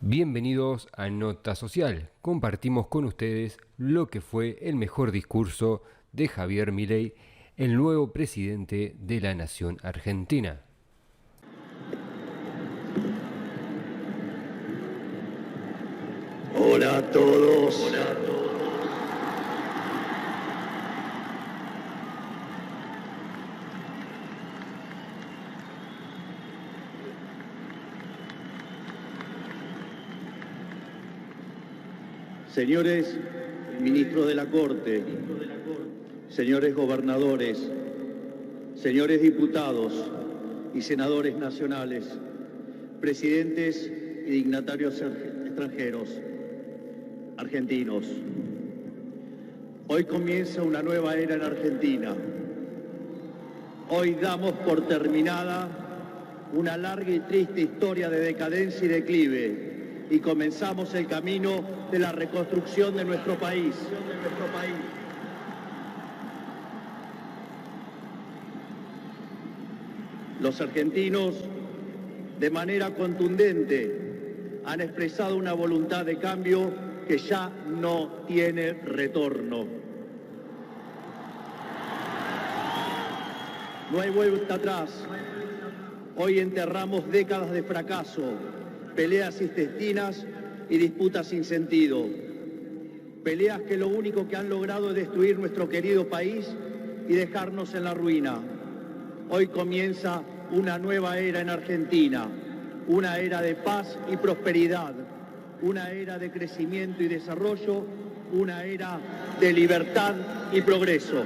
Bienvenidos a Nota Social. Compartimos con ustedes lo que fue el mejor discurso de Javier Milei, el nuevo presidente de la nación argentina. Hola a todos. Hola a todos. Señores ministros de la Corte, señores gobernadores, señores diputados y senadores nacionales, presidentes y dignatarios extranjeros, argentinos. Hoy comienza una nueva era en Argentina. Hoy damos por terminada una larga y triste historia de decadencia y declive y comenzamos el camino de la reconstrucción de nuestro país. Los argentinos, de manera contundente, han expresado una voluntad de cambio que ya no tiene retorno. No hay vuelta atrás. Hoy enterramos décadas de fracaso, peleas intestinas y disputas sin sentido. Peleas que lo único que han logrado es destruir nuestro querido país y dejarnos en la ruina. Hoy comienza una nueva era en Argentina, una era de paz y prosperidad, una era de crecimiento y desarrollo, una era de libertad y progreso.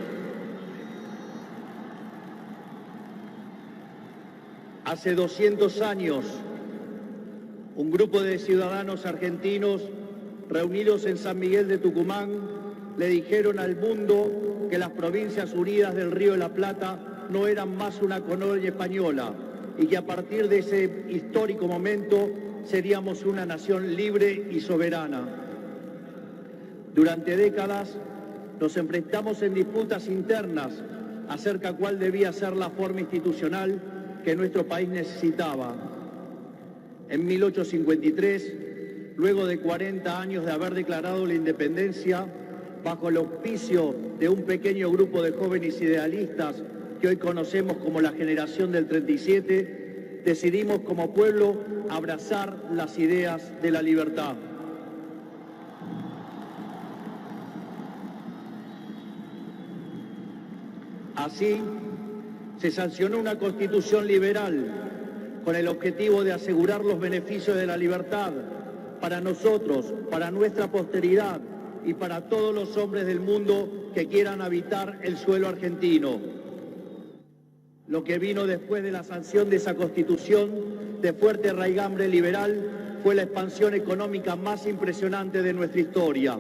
Hace 200 años, un grupo de ciudadanos argentinos reunidos en San Miguel de Tucumán le dijeron al mundo que las Provincias Unidas del Río de la Plata no eran más una colonia española y que a partir de ese histórico momento seríamos una nación libre y soberana. Durante décadas nos enfrentamos en disputas internas acerca de cuál debía ser la forma institucional que nuestro país necesitaba. En 1853, luego de 40 años de haber declarado la independencia, bajo el auspicio de un pequeño grupo de jóvenes idealistas que hoy conocemos como la generación del 37, decidimos como pueblo abrazar las ideas de la libertad. Así, se sancionó una constitución liberal con el objetivo de asegurar los beneficios de la libertad para nosotros, para nuestra posteridad y para todos los hombres del mundo que quieran habitar el suelo argentino. Lo que vino después de la sanción de esa constitución de fuerte raigambre liberal fue la expansión económica más impresionante de nuestra historia.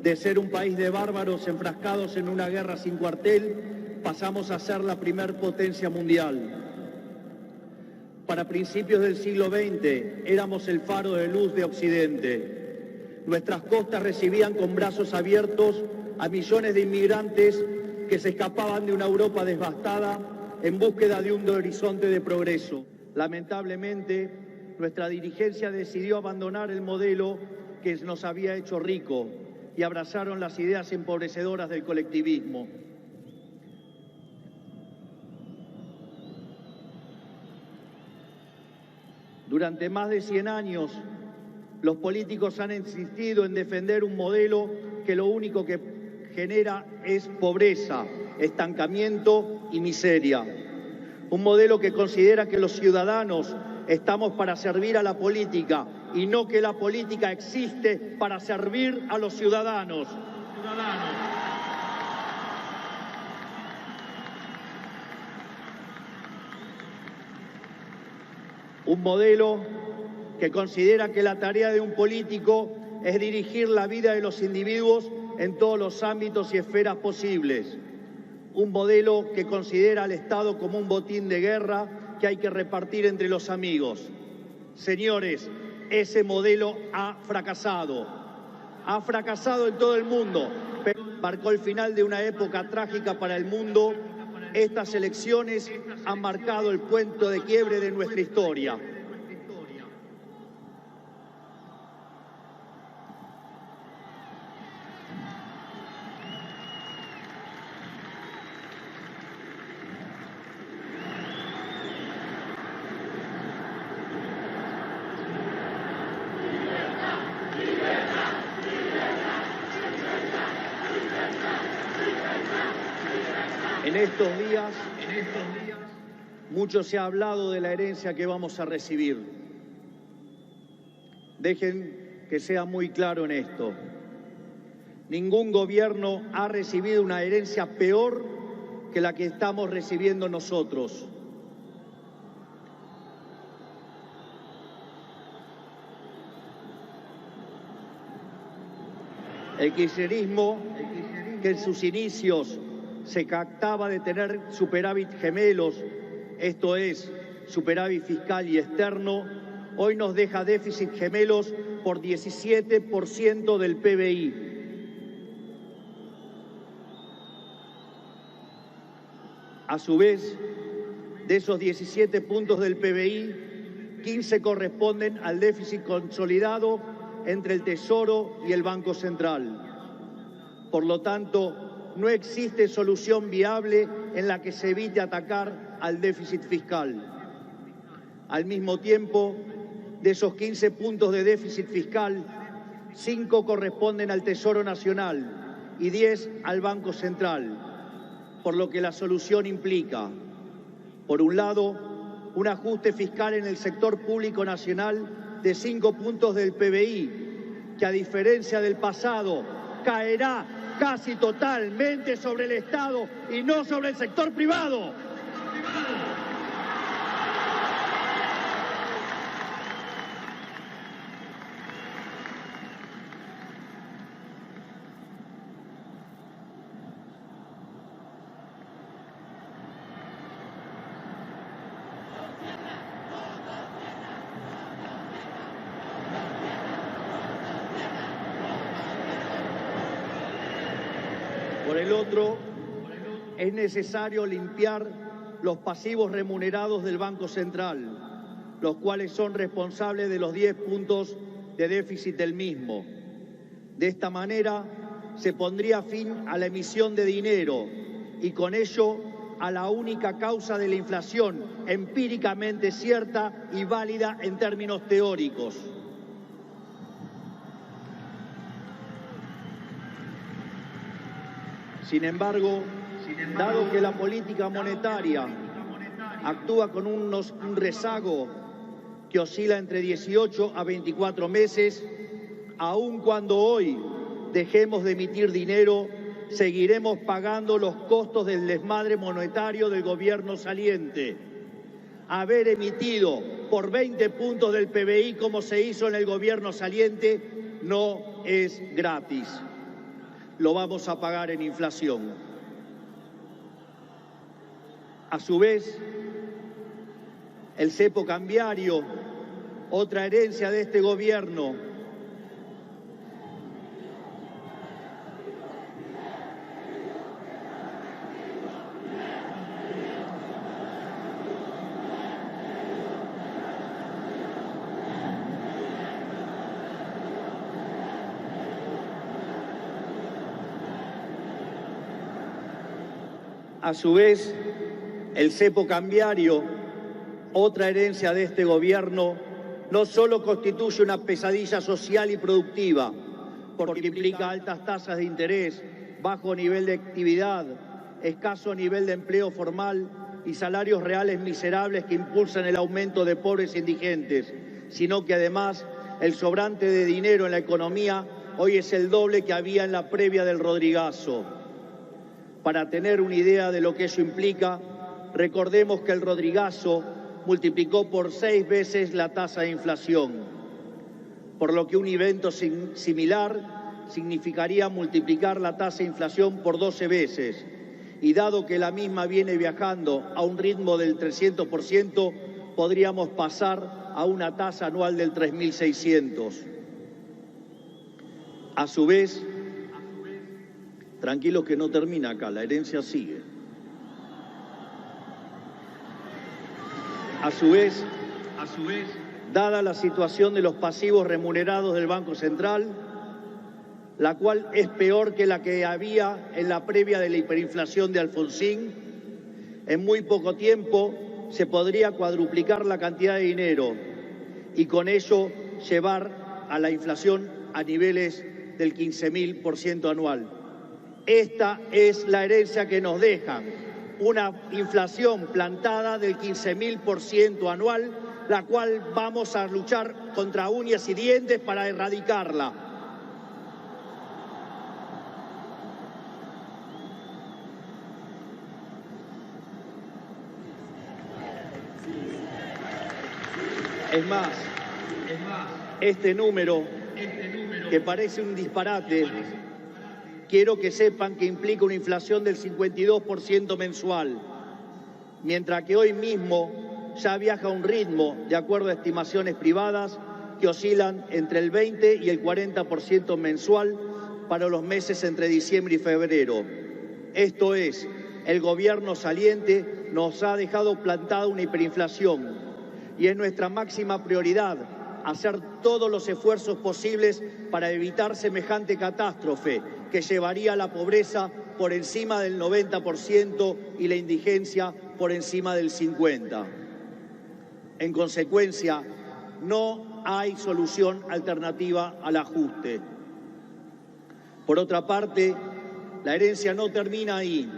De ser un país de bárbaros enfrascados en una guerra sin cuartel, pasamos a ser la primer potencia mundial. Para principios del siglo XX éramos el faro de luz de Occidente. Nuestras costas recibían con brazos abiertos a millones de inmigrantes que se escapaban de una Europa devastada en búsqueda de un horizonte de progreso. Lamentablemente, nuestra dirigencia decidió abandonar el modelo que nos había hecho rico y abrazaron las ideas empobrecedoras del colectivismo. Durante más de 100 años, los políticos han insistido en defender un modelo que lo único que genera es pobreza, estancamiento y miseria. Un modelo que considera que los ciudadanos estamos para servir a la política y no que la política existe para servir a los ciudadanos. Un modelo que considera que la tarea de un político es dirigir la vida de los individuos en todos los ámbitos y esferas posibles. Un modelo que considera al Estado como un botín de guerra que hay que repartir entre los amigos. Señores, ese modelo ha fracasado. Ha fracasado en todo el mundo, pero marcó el final de una época trágica para el mundo. Estas elecciones han marcado el punto de quiebre de nuestra historia. En estos días, mucho se ha hablado de la herencia que vamos a recibir. Dejen que sea muy claro en esto. Ningún gobierno ha recibido una herencia peor que la que estamos recibiendo nosotros. El kirchnerismo, que en sus inicios se jactaba de tener superávit gemelos, esto es, superávit fiscal y externo, hoy nos deja déficit gemelos por 17% del PBI. A su vez, de esos 17 puntos del PBI, 15 corresponden al déficit consolidado entre el Tesoro y el Banco Central. Por lo tanto, no existe solución viable en la que se evite atacar al déficit fiscal. Al mismo tiempo, de esos 15 puntos de déficit fiscal, 5 corresponden al Tesoro Nacional y 10 al Banco Central, por lo que la solución implica, por un lado, un ajuste fiscal en el sector público nacional de 5 puntos del PBI, que a diferencia del pasado, caerá casi totalmente sobre el Estado y no sobre el sector privado. Por el otro, es necesario limpiar los pasivos remunerados del Banco Central, los cuales son responsables de los 10 puntos de déficit del mismo. De esta manera, se pondría fin a la emisión de dinero y con ello a la única causa de la inflación empíricamente cierta y válida en términos teóricos. Sin embargo, dado que la política monetaria actúa con un rezago que oscila entre 18 a 24 meses, aun cuando hoy dejemos de emitir dinero, seguiremos pagando los costos del desmadre monetario del gobierno saliente. Haber emitido por 20 puntos del PBI como se hizo en el gobierno saliente no es gratis. Lo vamos a pagar en inflación. A su vez, el cepo cambiario, otra herencia de este gobierno, a su vez, el cepo cambiario, otra herencia de este gobierno, no solo constituye una pesadilla social y productiva, porque implica altas tasas de interés, bajo nivel de actividad, escaso nivel de empleo formal y salarios reales miserables que impulsan el aumento de pobres e indigentes, sino que además el sobrante de dinero en la economía hoy es el doble que había en la previa del Rodrigazo. Para tener una idea de lo que eso implica, recordemos que el Rodrigazo multiplicó por 6 veces la tasa de inflación, por lo que un evento similar significaría multiplicar la tasa de inflación por 12 veces, y dado que la misma viene viajando a un ritmo del 300%, podríamos pasar a una tasa anual del 3.600. A su vez, tranquilos que no termina acá, la herencia sigue. A su vez, dada la situación de los pasivos remunerados del Banco Central, la cual es peor que la que había en la previa de la hiperinflación de Alfonsín, en muy poco tiempo se podría cuadruplicar la cantidad de dinero y con ello llevar a la inflación a niveles del 15.000% anual. Esta es la herencia que nos dejan una inflación plantada del 15.000% anual, la cual vamos a luchar contra uñas y dientes para erradicarla. Es más, este número, que parece un disparate, quiero que sepan que implica una inflación del 52% mensual, mientras que hoy mismo ya viaja a un ritmo, de acuerdo a estimaciones privadas, que oscilan entre el 20 y el 40% mensual para los meses entre diciembre y febrero. Esto es, el gobierno saliente nos ha dejado plantada una hiperinflación y es nuestra máxima prioridad hacer todos los esfuerzos posibles para evitar semejante catástrofe que llevaría a la pobreza por encima del 90% y la indigencia por encima del 50%. En consecuencia, no hay solución alternativa al ajuste. Por otra parte, la herencia no termina ahí,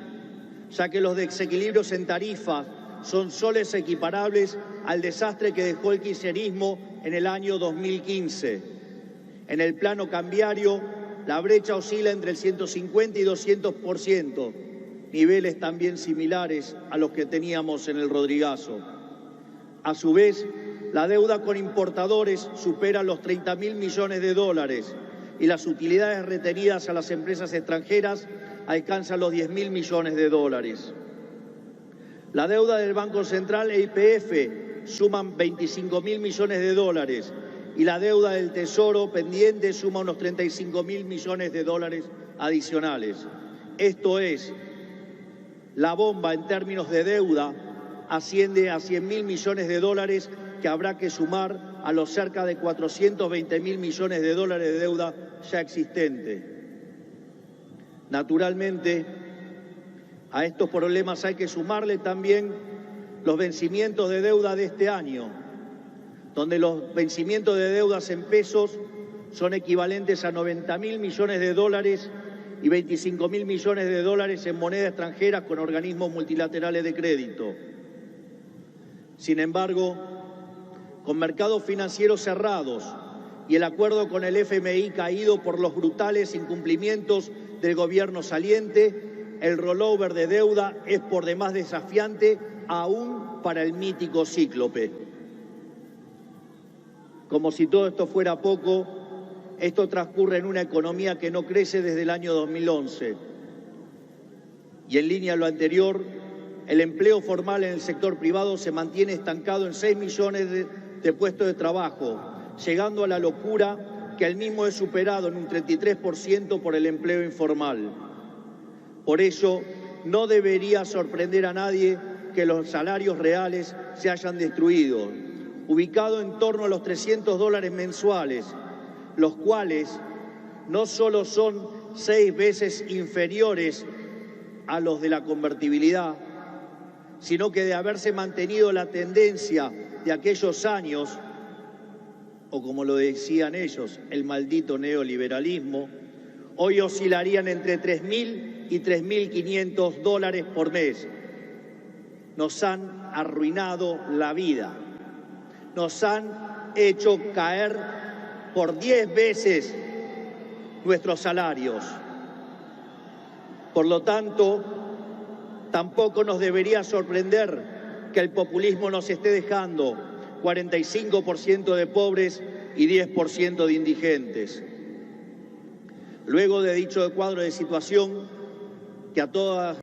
ya que los desequilibrios en tarifas son soles equiparables al desastre que dejó el kirchnerismo en el año 2015. En el plano cambiario, la brecha oscila entre el 150 y 200%, niveles también similares a los que teníamos en el Rodrigazo. A su vez, la deuda con importadores supera los 30.000 millones de dólares y las utilidades retenidas a las empresas extranjeras alcanzan los 10.000 millones de dólares. La deuda del Banco Central e YPF suman 25.000 millones de dólares y la deuda del Tesoro pendiente suma unos 35.000 millones de dólares adicionales. Esto es, la bomba en términos de deuda asciende a 100.000 millones de dólares que habrá que sumar a los cerca de 420.000 millones de dólares de deuda ya existente. Naturalmente, a estos problemas hay que sumarle también los vencimientos de deuda de este año, donde los vencimientos de deudas en pesos son equivalentes a 90.000 millones de dólares y 25.000 millones de dólares en moneda extranjera con organismos multilaterales de crédito. Sin embargo, con mercados financieros cerrados y el acuerdo con el FMI caído por los brutales incumplimientos del gobierno saliente, el rollover de deuda es por demás desafiante aún para el mítico cíclope. Como si todo esto fuera poco, esto transcurre en una economía que no crece desde el año 2011. Y en línea a lo anterior, el empleo formal en el sector privado se mantiene estancado en 6 millones de puestos de trabajo, llegando a la locura que el mismo es superado en un 33% por el empleo informal. Por ello, no debería sorprender a nadie que los salarios reales se hayan destruido, ubicado en torno a los $300 mensuales, los cuales no solo son 6 veces inferiores a los de la convertibilidad, sino que de haberse mantenido la tendencia de aquellos años, o como lo decían ellos, el maldito neoliberalismo, hoy oscilarían entre 3.000 y 3.500 dólares por mes. Nos han arruinado la vida. Nos han hecho caer por 10 veces nuestros salarios. Por lo tanto, tampoco nos debería sorprender que el populismo nos esté dejando 45% de pobres y 10% de indigentes. Luego de dicho cuadro de situación, que a todas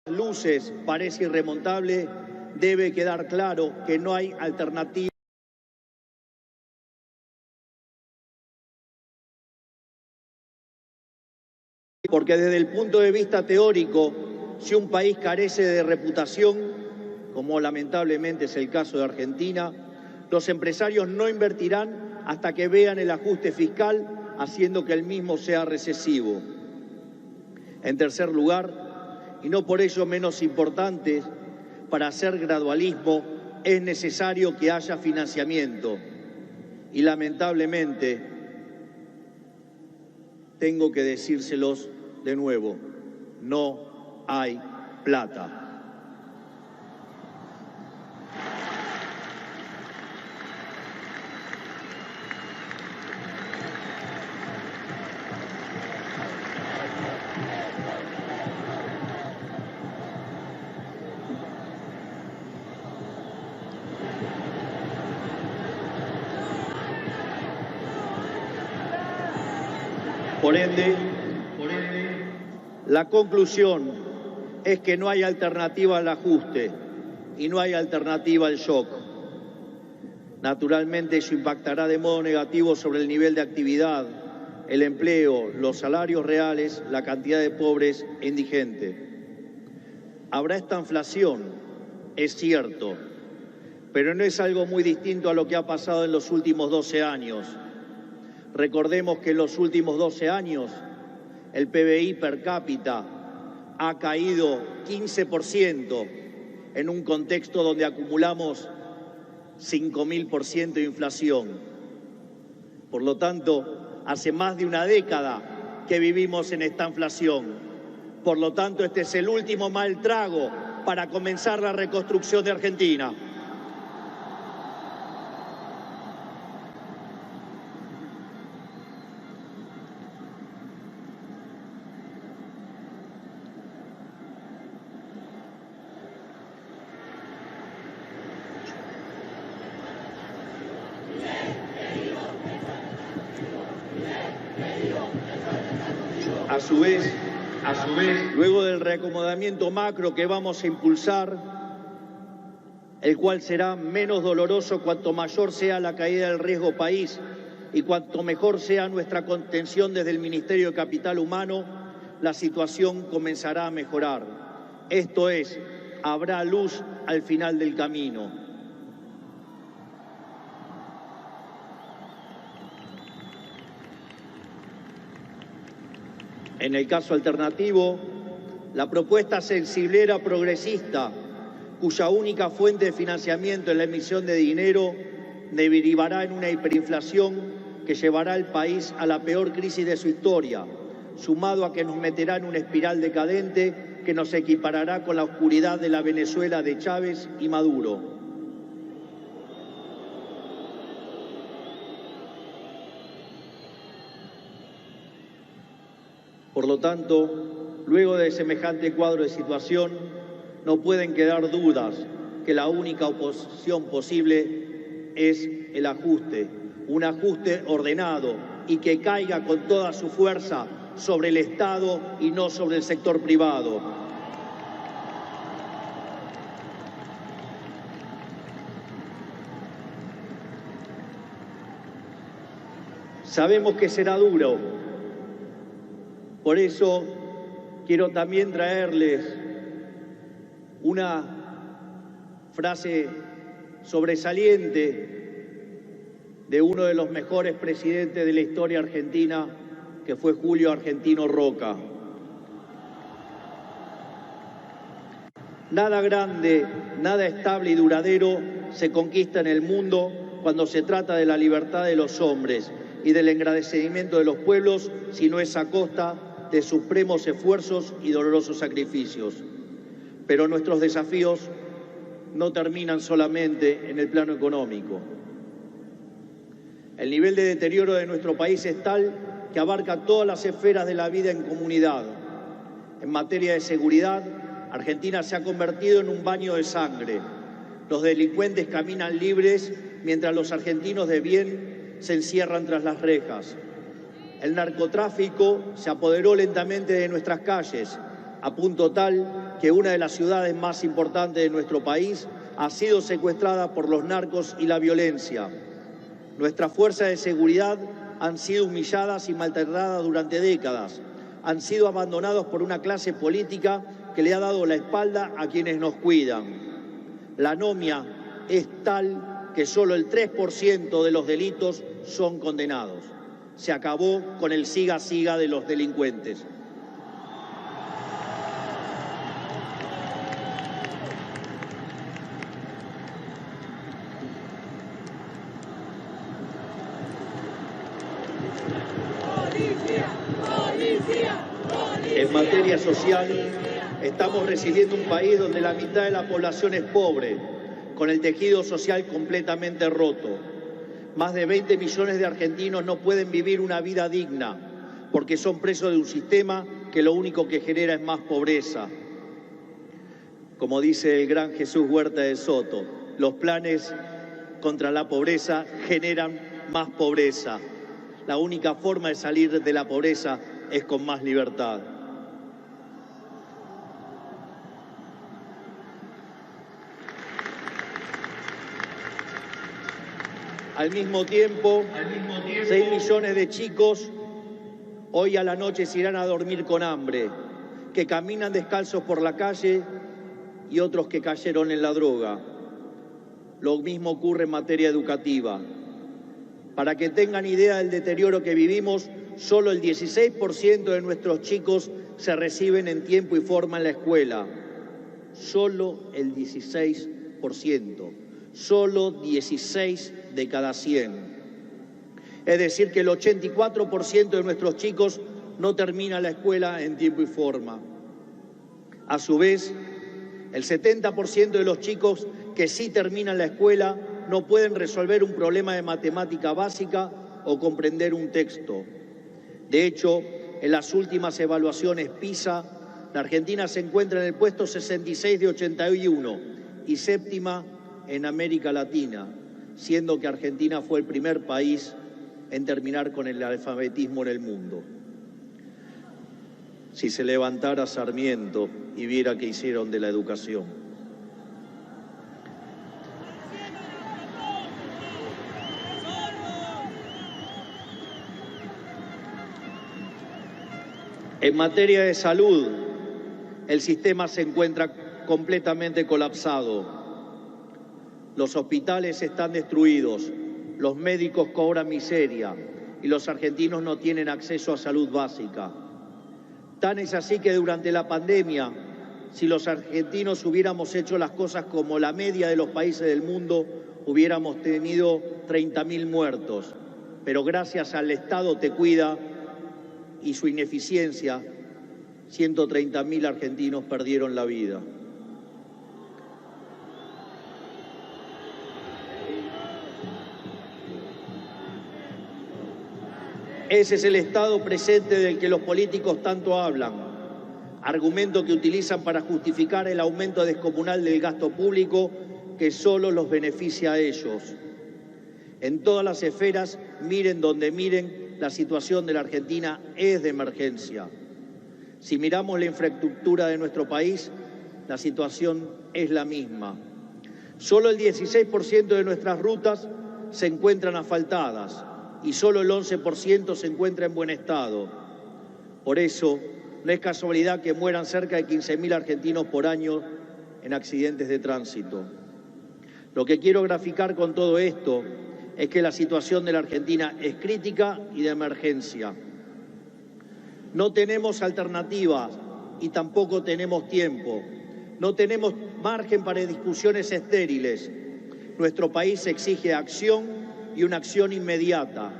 luces parece irremontable, debe quedar claro que no hay alternativa. Porque desde el punto de vista teórico, si un país carece de reputación, como lamentablemente es el caso de Argentina, los empresarios no invertirán hasta que vean el ajuste fiscal, haciendo que el mismo sea recesivo. En tercer lugar, y no por ello menos importante, para hacer gradualismo es necesario que haya financiamiento. Y lamentablemente, tengo que decírselos de nuevo, no hay plata. Por ende, la conclusión es que no hay alternativa al ajuste y no hay alternativa al shock. Naturalmente, eso impactará de modo negativo sobre el nivel de actividad, el empleo, los salarios reales, la cantidad de pobres e indigentes. Habrá esta inflación, es cierto, pero no es algo muy distinto a lo que ha pasado en los últimos 12 años. Recordemos que en los últimos 12 años el PBI per cápita ha caído 15% en un contexto donde acumulamos 5.000% de inflación. Por lo tanto, hace más de una década que vivimos en esta inflación. Por lo tanto, este es el último mal trago para comenzar la reconstrucción de Argentina. A su vez, luego del reacomodamiento macro que vamos a impulsar, el cual será menos doloroso cuanto mayor sea la caída del riesgo país y cuanto mejor sea nuestra contención desde el Ministerio de Capital Humano, la situación comenzará a mejorar. Esto es, habrá luz al final del camino. En el caso alternativo, la propuesta sensiblera progresista, cuya única fuente de financiamiento es la emisión de dinero, derivará en una hiperinflación que llevará al país a la peor crisis de su historia, sumado a que nos meterá en una espiral decadente que nos equiparará con la oscuridad de la Venezuela de Chávez y Maduro. Por lo tanto, luego de semejante cuadro de situación, no pueden quedar dudas que la única oposición posible es el ajuste, un ajuste ordenado y que caiga con toda su fuerza sobre el Estado y no sobre el sector privado. Sabemos que será duro. Por eso quiero también traerles una frase sobresaliente de uno de los mejores presidentes de la historia argentina, que fue Julio Argentino Roca. Nada grande, nada estable y duradero se conquista en el mundo cuando se trata de la libertad de los hombres y del engrandecimiento de los pueblos, si no es a costa de supremos esfuerzos y dolorosos sacrificios. Pero nuestros desafíos no terminan solamente en el plano económico. El nivel de deterioro de nuestro país es tal que abarca todas las esferas de la vida en comunidad. En materia de seguridad, Argentina se ha convertido en un baño de sangre. Los delincuentes caminan libres mientras los argentinos de bien se encierran tras las rejas. El narcotráfico se apoderó lentamente de nuestras calles, a punto tal que una de las ciudades más importantes de nuestro país ha sido secuestrada por los narcos y la violencia. Nuestras fuerzas de seguridad han sido humilladas y maltratadas durante décadas. Han sido abandonados por una clase política que le ha dado la espalda a quienes nos cuidan. La anomia es tal que solo el 3% de los delitos son condenados. Se acabó con el siga-siga de los delincuentes. En materia social, estamos recibiendo un país donde la mitad de la población es pobre, con el tejido social completamente roto. Más de 20 millones de argentinos no pueden vivir una vida digna porque son presos de un sistema que lo único que genera es más pobreza. Como dice el gran Jesús Huerta de Soto, los planes contra la pobreza generan más pobreza. La única forma de salir de la pobreza es con más libertad. Al mismo tiempo, 6 millones de chicos hoy a la noche se irán a dormir con hambre, que caminan descalzos por la calle y otros que cayeron en la droga. Lo mismo ocurre en materia educativa. Para que tengan idea del deterioro que vivimos, solo el 16% de nuestros chicos se reciben en tiempo y forma en la escuela. Solo el 16%. Solo 16 de cada 100. Es decir, que el 84% de nuestros chicos no termina la escuela en tiempo y forma. A su vez, el 70% de los chicos que sí terminan la escuela no pueden resolver un problema de matemática básica o comprender un texto. De hecho, en las últimas evaluaciones PISA, la Argentina se encuentra en el puesto 66 de 81 y séptima en América Latina, siendo que Argentina fue el primer país en terminar con el analfabetismo en el mundo. Si se levantara Sarmiento y viera qué hicieron de la educación. En materia de salud, el sistema se encuentra completamente colapsado. Los hospitales están destruidos, los médicos cobran miseria y los argentinos no tienen acceso a salud básica. Tan es así que durante la pandemia, si los argentinos hubiéramos hecho las cosas como la media de los países del mundo, hubiéramos tenido 30.000 muertos. Pero gracias al Estado Te Cuida y su ineficiencia, 130.000 argentinos perdieron la vida. Ese es el estado presente del que los políticos tanto hablan, argumento que utilizan para justificar el aumento descomunal del gasto público que solo los beneficia a ellos. En todas las esferas, miren donde miren, la situación de la Argentina es de emergencia. Si miramos la infraestructura de nuestro país, la situación es la misma. Solo el 16% de nuestras rutas se encuentran asfaltadas y solo el 11% se encuentra en buen estado. Por eso, no es casualidad que mueran cerca de 15.000 argentinos por año en accidentes de tránsito. Lo que quiero graficar con todo esto es que la situación de la Argentina es crítica y de emergencia. No tenemos alternativas y tampoco tenemos tiempo. No tenemos margen para discusiones estériles. Nuestro país exige acción y una acción inmediata.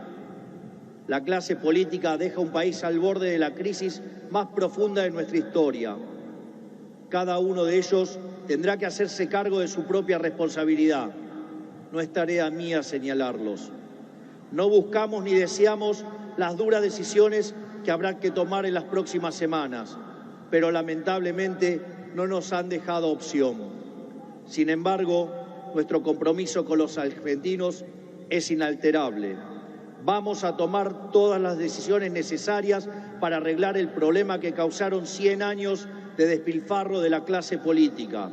La clase política deja un país al borde de la crisis más profunda de nuestra historia. Cada uno de ellos tendrá que hacerse cargo de su propia responsabilidad. No es tarea mía señalarlos. No buscamos ni deseamos las duras decisiones que habrá que tomar en las próximas semanas, pero lamentablemente no nos han dejado opción. Sin embargo, nuestro compromiso con los argentinos es inalterable. Vamos a tomar todas las decisiones necesarias para arreglar el problema que causaron 100 años de despilfarro de la clase política,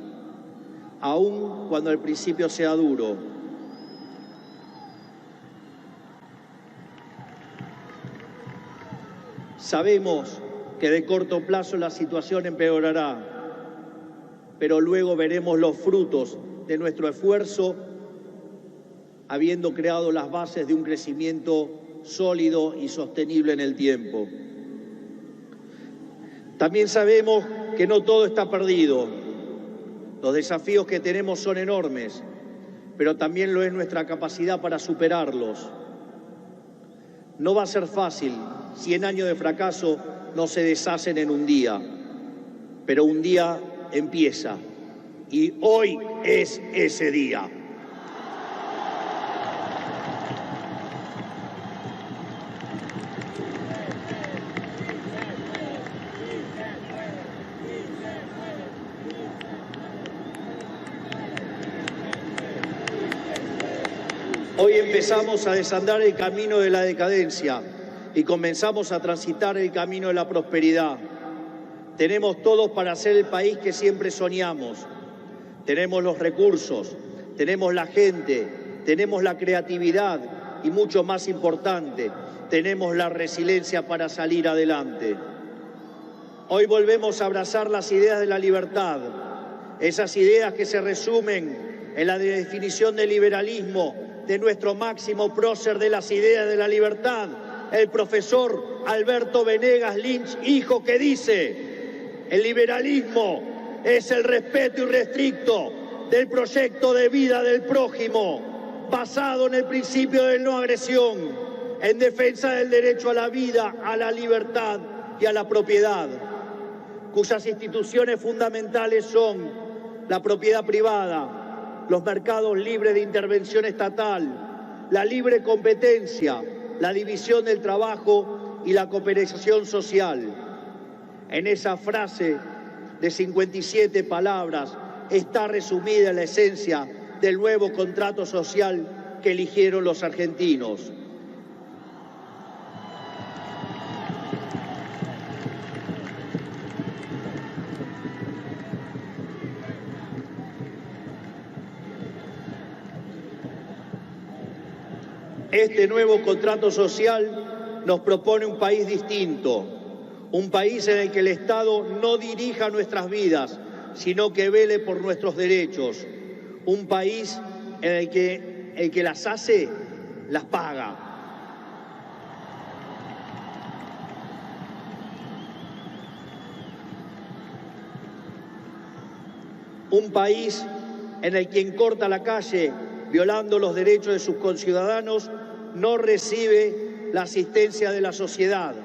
aun cuando al principio sea duro. Sabemos que de corto plazo la situación empeorará, pero luego veremos los frutos de nuestro esfuerzo, habiendo creado las bases de un crecimiento sólido y sostenible en el tiempo. También sabemos que no todo está perdido. Los desafíos que tenemos son enormes, pero también lo es nuestra capacidad para superarlos. No va a ser fácil, 100 años de fracaso no se deshacen en un día, pero un día empieza y hoy es ese día. Hoy empezamos a desandar el camino de la decadencia y comenzamos a transitar el camino de la prosperidad. Tenemos todos para ser el país que siempre soñamos. Tenemos los recursos, tenemos la gente, tenemos la creatividad y, mucho más importante, tenemos la resiliencia para salir adelante. Hoy volvemos a abrazar las ideas de la libertad, esas ideas que se resumen en la definición del liberalismo de nuestro máximo prócer de las ideas de la libertad, el profesor Alberto Venegas Lynch, hijo, que dice: el liberalismo es el respeto irrestricto del proyecto de vida del prójimo, basado en el principio de no agresión, en defensa del derecho a la vida, a la libertad y a la propiedad, cuyas instituciones fundamentales son la propiedad privada, los mercados libres de intervención estatal, la libre competencia, la división del trabajo y la cooperación social. En esa frase de 57 palabras está resumida la esencia del nuevo contrato social que eligieron los argentinos. Este nuevo contrato social nos propone un país distinto, un país en el que el Estado no dirija nuestras vidas, sino que vele por nuestros derechos, un país en el que las hace, las paga. Un país en el que quien corta la calle violando los derechos de sus conciudadanos no recibe la asistencia de la sociedad.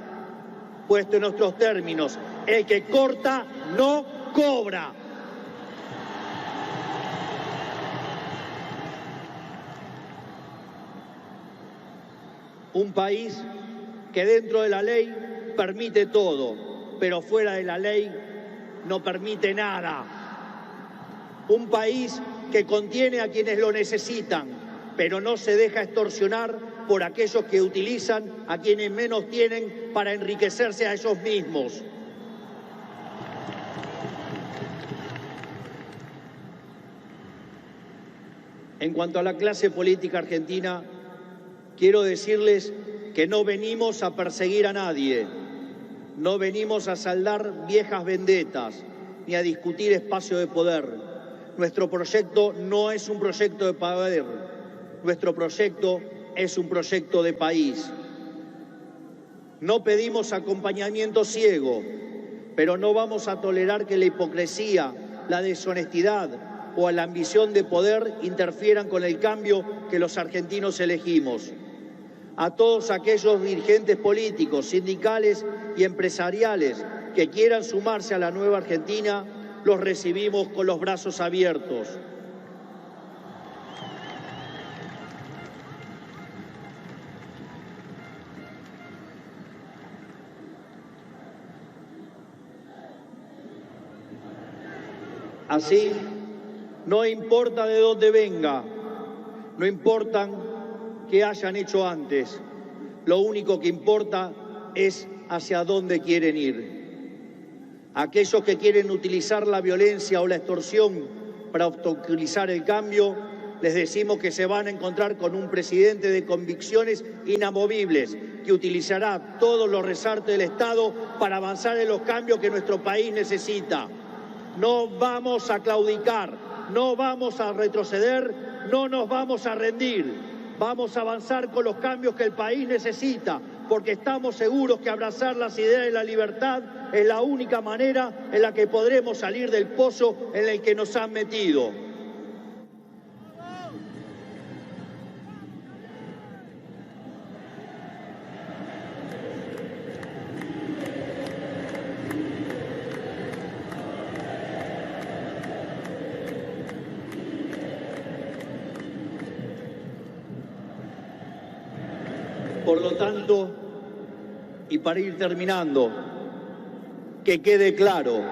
Puesto en otros términos, el que corta no cobra. Un país que dentro de la ley permite todo, pero fuera de la ley no permite nada. Un país que contiene a quienes lo necesitan, pero no se deja extorsionar por aquellos que utilizan a quienes menos tienen para enriquecerse a ellos mismos. En cuanto a la clase política argentina, quiero decirles que no venimos a perseguir a nadie, no venimos a saldar viejas vendetas, ni a discutir espacio de poder. Nuestro proyecto no es un proyecto de poder, nuestro proyecto es un proyecto de país. No pedimos acompañamiento ciego, pero no vamos a tolerar que la hipocresía, la deshonestidad o la ambición de poder interfieran con el cambio que los argentinos elegimos. A todos aquellos dirigentes políticos, sindicales y empresariales que quieran sumarse a la nueva Argentina, los recibimos con los brazos abiertos. Así, no importa de dónde venga, no importa qué hayan hecho antes, lo único que importa es hacia dónde quieren ir. Aquellos que quieren utilizar la violencia o la extorsión para obstaculizar el cambio, les decimos que se van a encontrar con un presidente de convicciones inamovibles, que utilizará todos los resortes del Estado para avanzar en los cambios que nuestro país necesita. No vamos a claudicar, no vamos a retroceder, no nos vamos a rendir. Vamos a avanzar con los cambios que el país necesita, porque estamos seguros que abrazar las ideas de la libertad es la única manera en la que podremos salir del pozo en el que nos han metido. Por lo tanto, y para ir terminando, que quede claro,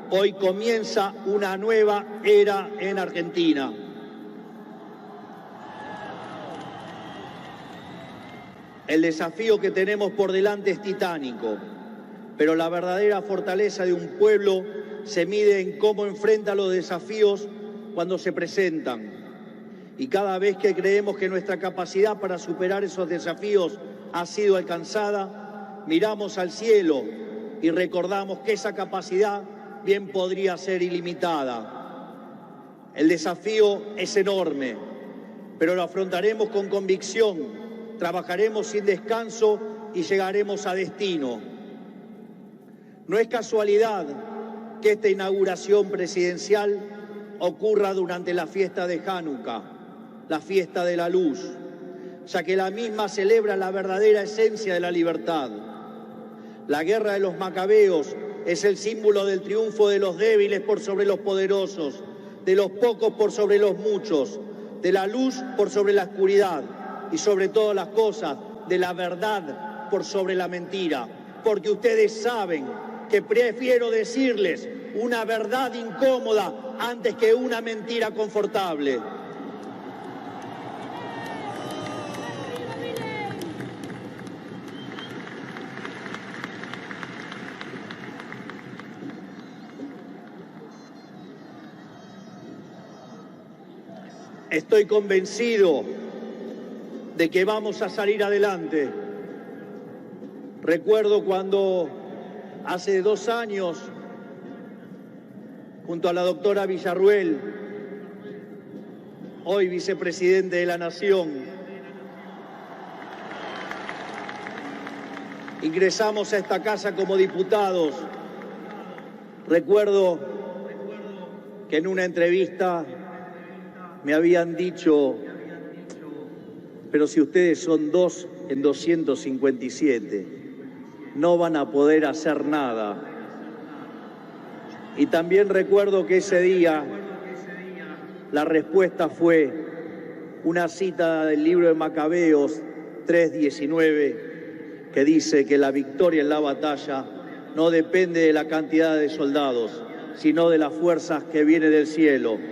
hoy comienza una nueva era en Argentina. El desafío que tenemos por delante es titánico, pero la verdadera fortaleza de un pueblo se mide en cómo enfrenta los desafíos cuando se presentan. Y cada vez que creemos que nuestra capacidad para superar esos desafíos ha sido alcanzada, miramos al cielo y recordamos que esa capacidad bien podría ser ilimitada. El desafío es enorme, pero lo afrontaremos con convicción, trabajaremos sin descanso y llegaremos a destino. No es casualidad que esta inauguración presidencial ocurra durante la fiesta de Hanukkah, la fiesta de la luz, ya que la misma celebra la verdadera esencia de la libertad. La guerra de los macabeos es el símbolo del triunfo de los débiles por sobre los poderosos, de los pocos por sobre los muchos, de la luz por sobre la oscuridad y sobre todas las cosas, de la verdad por sobre la mentira. Porque ustedes saben que prefiero decirles una verdad incómoda antes que una mentira confortable. Estoy convencido de que vamos a salir adelante. Recuerdo cuando hace 2 años, junto a la doctora Villarruel, hoy vicepresidente de la Nación, ingresamos a esta casa como diputados. Recuerdo que en una entrevista me habían dicho, pero si ustedes son 2 en 257, no van a poder hacer nada. Y también recuerdo que ese día la respuesta fue una cita del libro de Macabeos 3:19, que dice que la victoria en la batalla no depende de la cantidad de soldados, sino de las fuerzas que vienen del cielo.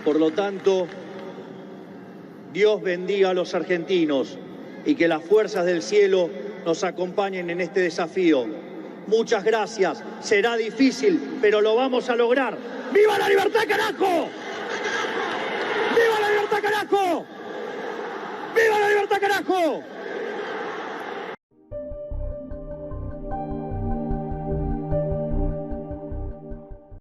Por lo tanto, Dios bendiga a los argentinos y que las fuerzas del cielo nos acompañen en este desafío. Muchas gracias. Será difícil, pero lo vamos a lograr. ¡Viva la libertad, carajo! ¡Viva la libertad, carajo! ¡Viva la libertad, carajo!